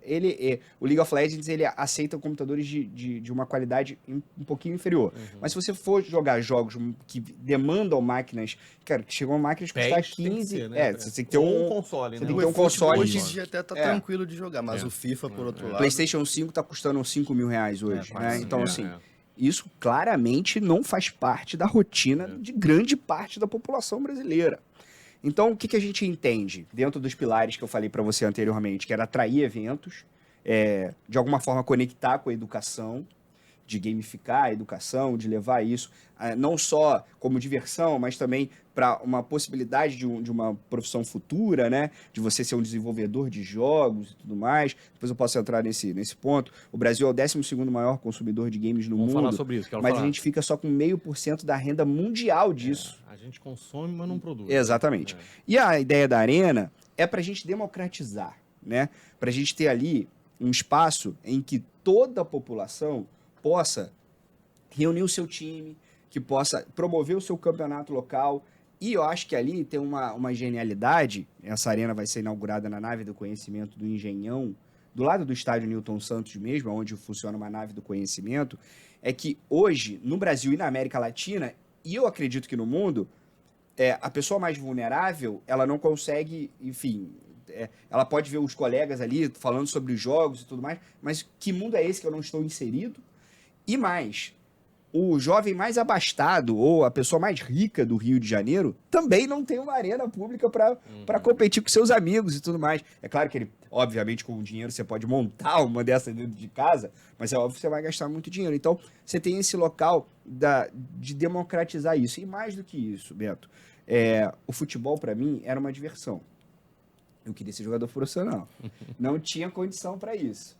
O League of Legends, ele aceita computadores de uma qualidade um pouquinho inferior. Mas se você for jogar jogos que demandam máquinas... Cara, chegam máquinas que custar 15... Você tem que ter um console, né? Você tem que ter um console. Hoje em dia até tá tranquilo de jogar, mas o FIFA, por outro lado... PlayStation 5 tá custando uns R$5 mil hoje, né? Então, assim... Isso claramente não faz parte da rotina de grande parte da população brasileira. Então, o que a gente entende dentro dos pilares que eu falei para você anteriormente, que era atrair eventos, de alguma forma conectar com a educação, de gamificar a educação, de levar isso não só como diversão, mas também para uma possibilidade de uma profissão futura, né? De você ser um desenvolvedor de jogos e tudo mais. Depois eu posso entrar nesse ponto. O Brasil é o 12º maior consumidor de games no mundo. Vamos falar sobre isso. Mas a gente fica só com 0,5% da renda mundial disso. A gente consome, mas não produz. Exatamente. E a ideia da Arena é para a gente democratizar, né? Para a gente ter ali um espaço em que toda a população possa reunir o seu time, que possa promover o seu campeonato local. E eu acho que ali tem uma genialidade. Essa arena vai ser inaugurada na nave do conhecimento do Engenhão, do lado do estádio Newton Santos mesmo, onde funciona uma nave do conhecimento, é que hoje, no Brasil e na América Latina, e eu acredito que no mundo, a pessoa mais vulnerável, ela não consegue, enfim... ela pode ver os colegas ali falando sobre os jogos e tudo mais, mas que mundo é esse que eu não estou inserido? E mais, o jovem mais abastado ou a pessoa mais rica do Rio de Janeiro também não tem uma arena pública para competir com seus amigos e tudo mais. É claro que ele, obviamente, com o dinheiro você pode montar uma dessas dentro de casa, mas é óbvio que você vai gastar muito dinheiro. Então, você tem esse local de democratizar isso. E mais do que isso, Beto, o futebol, para mim, era uma diversão. Eu queria ser jogador profissional. Não tinha condição para isso.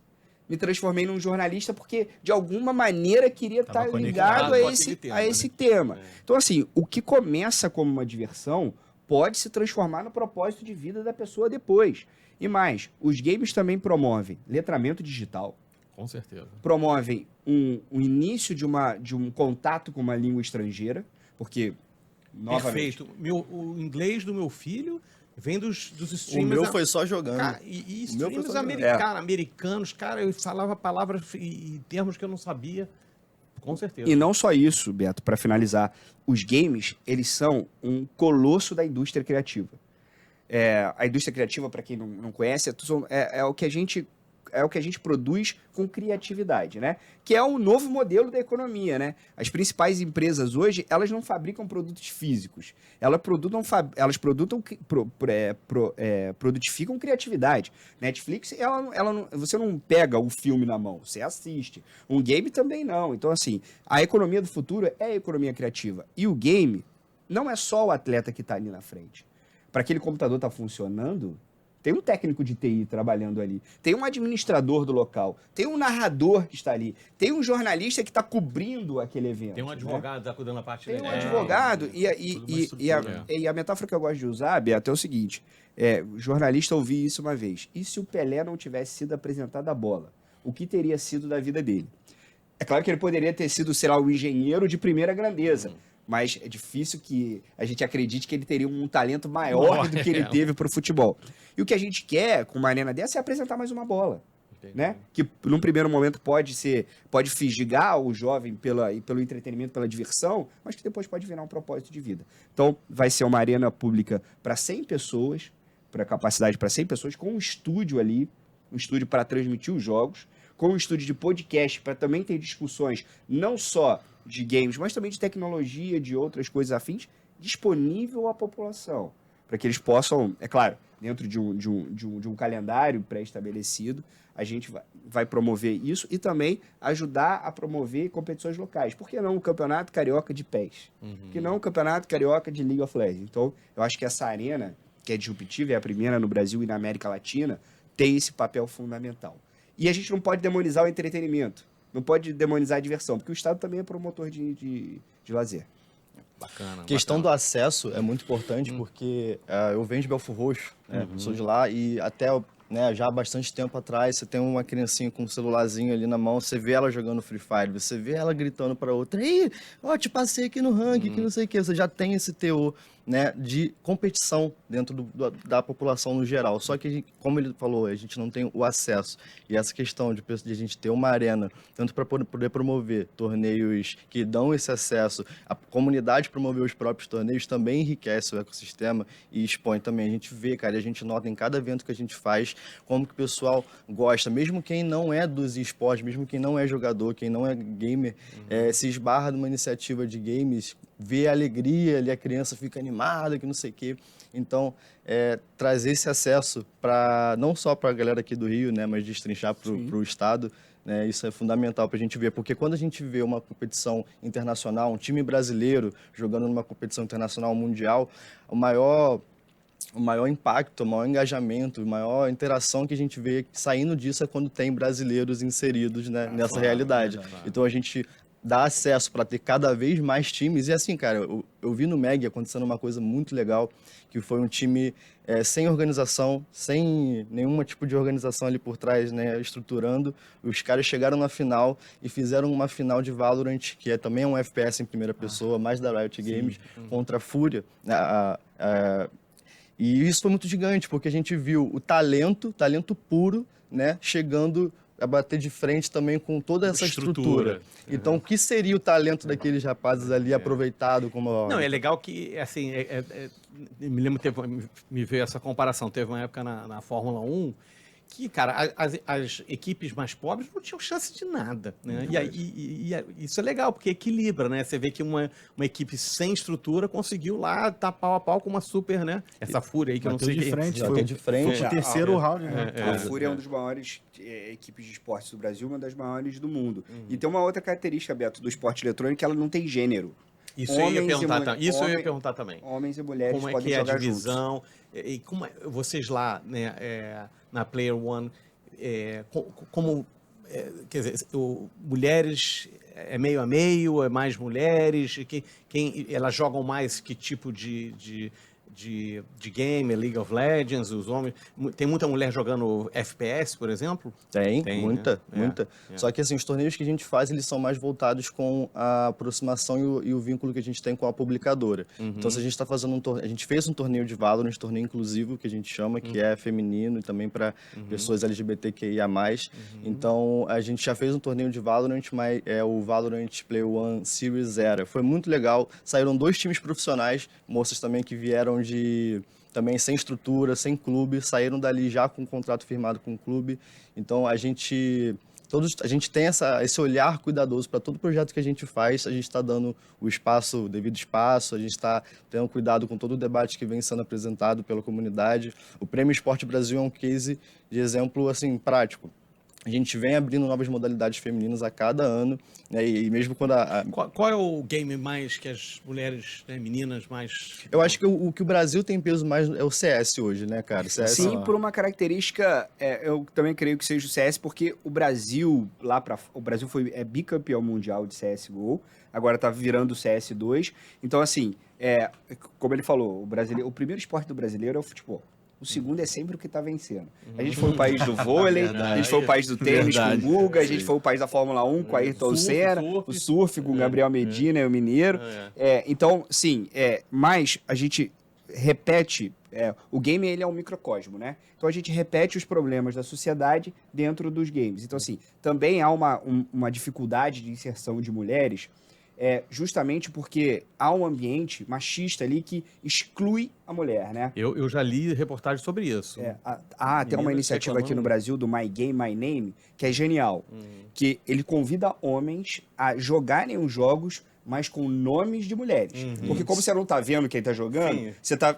Me transformei num jornalista porque, de alguma maneira, queria estar ligado a esse tema. Então, assim, o que começa como uma diversão pode se transformar no propósito de vida da pessoa depois. E mais, os games também promovem letramento digital. Com certeza. Promovem um início de um contato com uma língua estrangeira, porque, novamente... Perfeito. O inglês do meu filho... Vem dos streamers... O meu foi só jogando. Cara, e streamers americanos, cara, eu falava palavras e termos que eu não sabia, com certeza. E não só isso, Beto, para finalizar, os games, eles são um colosso da indústria criativa. A indústria criativa, para quem não conhece, é o que a gente produz com criatividade, né? Que é um novo modelo da economia, né? As principais empresas hoje, elas não fabricam produtos físicos. Elas produtificam criatividade. Netflix, você não pega o filme na mão, você assiste. Um game também não. Então, assim, a economia do futuro é a economia criativa. E o game não é só o atleta que está ali na frente. Para aquele computador estar funcionando... Tem um técnico de TI trabalhando ali, tem um administrador do local, tem um narrador que está ali, tem um jornalista que está cobrindo aquele evento. Tem um advogado que está cuidando da parte dele. Tem um advogado, e a metáfora que eu gosto de usar, Beto, é o seguinte, jornalista ouvi isso uma vez, e se o Pelé não tivesse sido apresentado a bola, o que teria sido da vida dele? É claro que ele poderia ter sido, sei lá, um engenheiro de primeira grandeza, mas é difícil que a gente acredite que ele teria um talento maior do que ele teve para o futebol. E o que a gente quer com uma arena dessa é apresentar mais uma bola. Né? Que num primeiro momento pode fisgar o jovem pelo entretenimento, pela diversão, mas que depois pode virar um propósito de vida. Então, vai ser uma arena pública para 100 pessoas, para capacidade para 100 pessoas, com um estúdio ali, um estúdio para transmitir os jogos, com um estúdio de podcast para também ter discussões não só de games, mas também de tecnologia, de outras coisas afins, disponível à população, para que eles possam, é claro, dentro de um calendário pré-estabelecido, a gente vai promover isso e também ajudar a promover competições locais. Por que não o Campeonato Carioca de PES? Por que não o Campeonato Carioca de League of Legends? Então, eu acho que essa arena, que é disruptiva, é a primeira no Brasil e na América Latina, tem esse papel fundamental. E a gente não pode demonizar o entretenimento. Não pode demonizar a diversão, porque o Estado também é promotor de lazer. A questão do acesso é muito importante, porque eu venho de Belford Roxo, sou de lá, e até né, já há bastante tempo atrás, você tem uma criancinha com um celularzinho ali na mão, você vê ela jogando Free Fire, você vê ela gritando para outra, ei, ó, te passei aqui no ranking, que não sei o que, você já tem esse teor, né, de competição dentro da população no geral. Só que, como ele falou, a gente não tem o acesso. E essa questão de a gente ter uma arena, tanto para poder promover torneios que dão esse acesso, a comunidade promover os próprios torneios, também enriquece o ecossistema e expõe também. A gente vê, cara, e a gente nota em cada evento que a gente faz como que o pessoal gosta. Mesmo quem não é dos esportes, mesmo quem não é jogador, quem não é gamer, se esbarra numa iniciativa de games, vê a alegria ali, a criança fica animada, que não sei o quê. Então, trazer esse acesso para não só para a galera aqui do Rio, né, mas destrinchar para o estado, né, isso é fundamental para a gente ver, porque quando a gente vê uma competição internacional, um time brasileiro jogando numa competição internacional mundial, o maior impacto, o maior engajamento, a maior interação que a gente vê saindo disso é quando tem brasileiros inseridos, né, nessa realidade. Então, a gente dá acesso para ter cada vez mais times. E assim, cara, eu vi no MEG acontecendo uma coisa muito legal, que foi um time sem organização, sem nenhum tipo de organização ali por trás, né, estruturando. Os caras chegaram na final e fizeram uma final de Valorant, que também é um FPS em primeira pessoa, mais da Riot Games, contra a Fúria. E isso foi muito gigante, porque a gente viu o talento puro, né, chegando a bater de frente também com toda essa estrutura. Então, o que seria o talento daqueles rapazes ali aproveitado como... Não, é legal que, assim, me lembro, me veio essa comparação, teve uma época na Fórmula 1 que, cara, as equipes mais pobres não tinham chance de nada, né? E isso é legal, porque equilibra, né? Você vê que uma equipe sem estrutura conseguiu lá estar pau a pau com uma super, né? Essa Fúria aí que eu não sei de frente, Foi de frente. Foi o terceiro round, né? A Fúria é uma das maiores equipes de esportes do Brasil, uma das maiores do mundo. E tem uma outra característica, Beto, do esporte eletrônico, que ela não tem gênero. Isso eu ia perguntar também. Homens e mulheres como podem é que é jogar a divisão, e como vocês lá, né, na Player One, quer dizer, mulheres é meio a meio, é mais mulheres, elas jogam mais que tipo de game, League of Legends, os homens, tem muita mulher jogando FPS, por exemplo? Tem muita. Só que assim, os torneios que a gente faz, eles são mais voltados com a aproximação e o vínculo que a gente tem com a publicadora. Então, se a gente está fazendo um torneio, a gente fez um torneio de Valorant, um torneio inclusivo, que a gente chama, que é feminino e também para pessoas LGBTQIA+. Então, a gente já fez um torneio de Valorant, mas é o Valorant Player One Series Era. Foi muito legal, saíram 2 times profissionais, moças também que vieram também sem estrutura, sem clube, saíram dali já com um contrato firmado com o clube. Então, a gente tem esse olhar cuidadoso para todo projeto que a gente faz, a gente está dando o devido espaço, a gente está tendo cuidado com todo o debate que vem sendo apresentado pela comunidade. O Prêmio Esporte Brasil é um case de exemplo assim, prático. A gente vem abrindo novas modalidades femininas a cada ano, né, e mesmo quando Qual é o game mais que as mulheres, né, meninas mais... Eu acho que o que o Brasil tem peso mais é o CS hoje, né, cara? CS, Sim, por uma característica, eu também creio que seja o CS, porque o Brasil, o Brasil é bicampeão mundial de CSGO, agora tá virando o CS2. Então, assim, como ele falou, o primeiro esporte do brasileiro é o futebol. O segundo é sempre o que está vencendo. A gente foi o país do vôlei, a gente foi o país do tênis com o Guga, a gente foi o país da Fórmula 1 com a Ayrton Senna, o surf com o Gabriel Medina e o Mineiro. Então, sim, mas a gente repete, o game ele é um microcosmo, né? Então a gente repete os problemas da sociedade dentro dos games. Então, assim, também há uma dificuldade de inserção de mulheres, justamente porque há um ambiente machista ali que exclui a mulher, né? Eu já li reportagem sobre isso. Há até uma iniciativa aqui no Brasil do My Game, My Name, que é genial, que ele convida homens a jogarem os jogos, mas com nomes de mulheres. Porque como você não tá vendo quem tá jogando,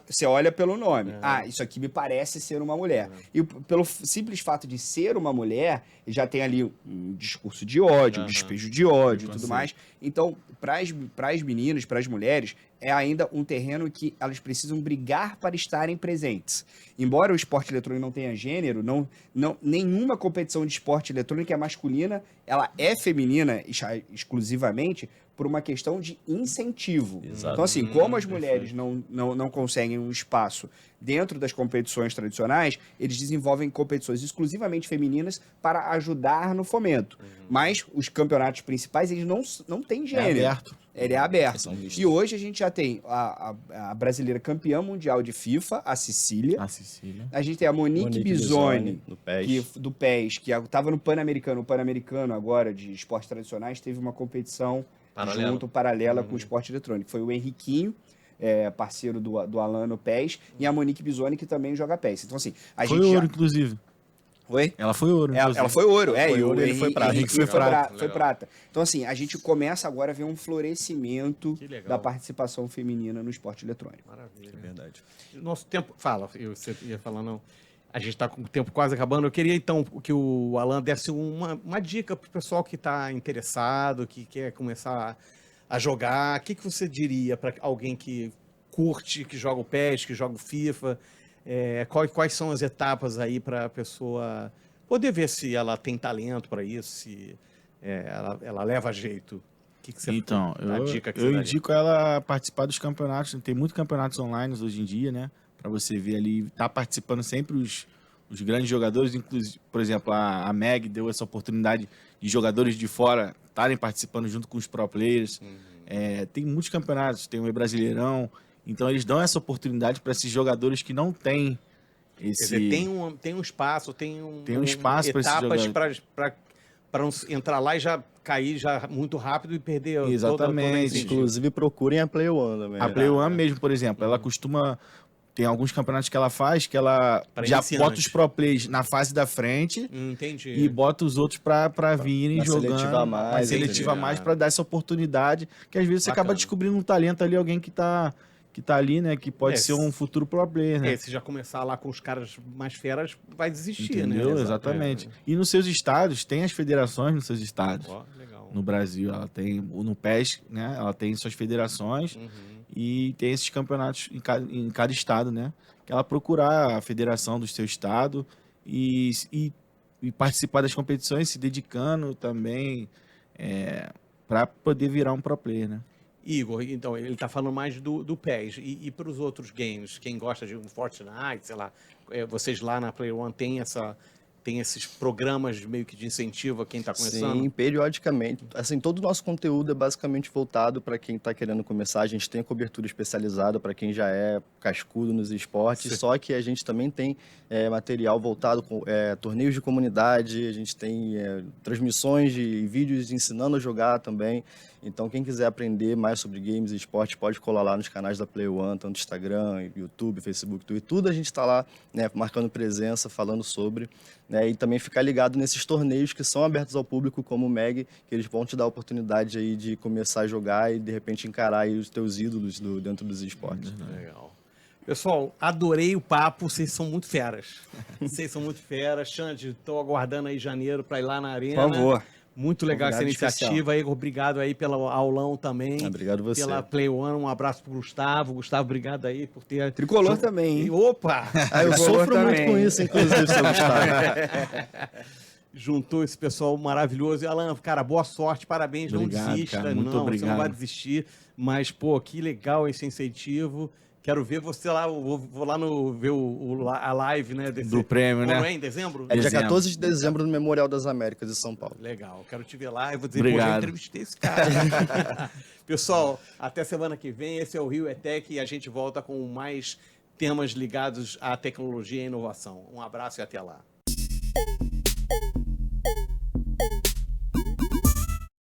você olha pelo nome. Isso aqui me parece ser uma mulher. E pelo simples fato de ser uma mulher, já tem ali um discurso de ódio, um despejo de ódio e tudo mais. Então, para as meninas, para as mulheres, é ainda um terreno que elas precisam brigar para estarem presentes. Embora o esporte eletrônico não tenha gênero, nenhuma competição de esporte eletrônico é masculina, ela é feminina exclusivamente por uma questão de incentivo. Exato. Então, assim, como as mulheres não conseguem um espaço dentro das competições tradicionais, eles desenvolvem competições exclusivamente femininas para ajudar no fomento. Mas os campeonatos principais, eles não têm gênero. É aberto. Ele é aberto. São vistos. E hoje a gente já tem a brasileira campeã mundial de FIFA, a Cecília. A Cecília. A gente tem a Monique Bisoni, no PES. do PES, que estava no Pan-Americano. O Pan-Americano agora, de esportes tradicionais, teve uma competição paralela com o esporte eletrônico. Foi o Henriquinho, parceiro do Alan no PES, e a Monique Bisoni, que também joga PES. Então, assim, a Foi gente ouro, já... inclusive. Oi? Ela foi ouro, inclusive. Ela foi ouro, Foi e ouro, o ele foi prata. Henrique foi prata. Foi prata. Então, assim, a gente começa agora a ver um florescimento Que legal. da participação feminina no esporte eletrônico. Maravilha. É verdade. Nosso tempo... Fala, você ia falar, não. A gente está com o tempo quase acabando. Eu queria, então, que o Alan desse uma dica para o pessoal que está interessado, que quer começar a jogar. O que você diria para alguém que curte, que joga o PES, que joga o FIFA? Quais são as etapas aí para a pessoa poder ver se ela tem talento para isso, se ela leva jeito? O que você Então, a dica que você eu daria? indico ela participar dos campeonatos. Tem muitos campeonatos online hoje em dia, né? Para você ver ali, tá participando sempre os grandes jogadores. Inclusive, por exemplo, a Meg deu essa oportunidade de jogadores de fora estarem participando junto com os pro players. Tem muitos campeonatos, tem o Brasileirão. Então, eles dão essa oportunidade para esses jogadores que não têm esse... Quer dizer, tem um espaço, tem um espaço para esses etapas jogadores. para não entrar lá e já cair já muito rápido e perder Exatamente. incentivo. Inclusive, procurem a Play One também. A Play One mesmo, por exemplo, ela costuma... Tem alguns campeonatos que ela faz que ela Pra já iniciantes. bota os pro players na fase da frente Entendi. e bota os outros pra virem pra jogando. seletiva mais, pra seletiva entendeu? mais, pra dar essa oportunidade. Que às vezes você Bacana. acaba descobrindo um talento ali, alguém que tá ali, né? Que pode ser um futuro pro player, né? Se já começar lá com os caras mais feras, vai desistir, Entendeu? né? Exatamente. E nos seus estados, tem as federações nos seus estados. Ó, legal. No Brasil, ela tem, no PES, né? Ela tem suas federações e tem esses campeonatos em cada estado, né? Que ela procurar a federação do seu estado e participar das competições, se dedicando também para poder virar um pro player, né? Igor, então, ele tá falando mais do PES. E para os outros games, quem gosta de um Fortnite, sei lá, vocês lá na Player One tem esses programas meio que de incentivo a quem está começando? Sim, periodicamente. Assim, todo o nosso conteúdo é basicamente voltado para quem está querendo começar. A gente tem cobertura especializada para quem já é cascudo nos esportes, só que a gente também tem material voltado com torneios de comunidade, a gente tem transmissões de vídeos ensinando a jogar também. Então, quem quiser aprender mais sobre games e esportes, pode colar lá nos canais da Play One, tanto Instagram, YouTube, Facebook, Twitter, tudo a gente está lá, né, marcando presença, falando sobre, né, e também ficar ligado nesses torneios que são abertos ao público, como o MEG, que eles vão te dar a oportunidade aí de começar a jogar e, de repente, encarar aí os teus ídolos dentro dos esportes. Legal. Pessoal, adorei o papo, vocês são muito feras. Vocês são muito feras. Xande, estou aguardando aí janeiro para ir lá na arena. Por favor. Muito legal essa Convidado iniciativa. Igor, obrigado aí pelo aulão também. Obrigado você. Pela Play One, um abraço pro Gustavo. Gustavo, obrigado aí por ter... Tricolor também, hein? Opa! Eu Tricolor sofro muito também. com isso, inclusive, seu Gustavo. Juntou esse pessoal maravilhoso. E, Alan, cara, boa sorte, parabéns. Obrigado, não desista, cara, muito não, você não obrigado. vai desistir. Mas, pô, que legal esse incentivo. Quero ver você lá, vou lá ver a live, né? Do prêmio, Quando né? é em dezembro? É dia Dezembro. 14 de dezembro no Memorial das Américas de São Paulo. Legal, quero te ver lá e vou dizer, pô, já Obrigado. entrevistei esse cara. Pessoal, até semana que vem. Esse é o Rio ETEC e a gente volta com mais temas ligados à tecnologia e inovação. Um abraço e até lá.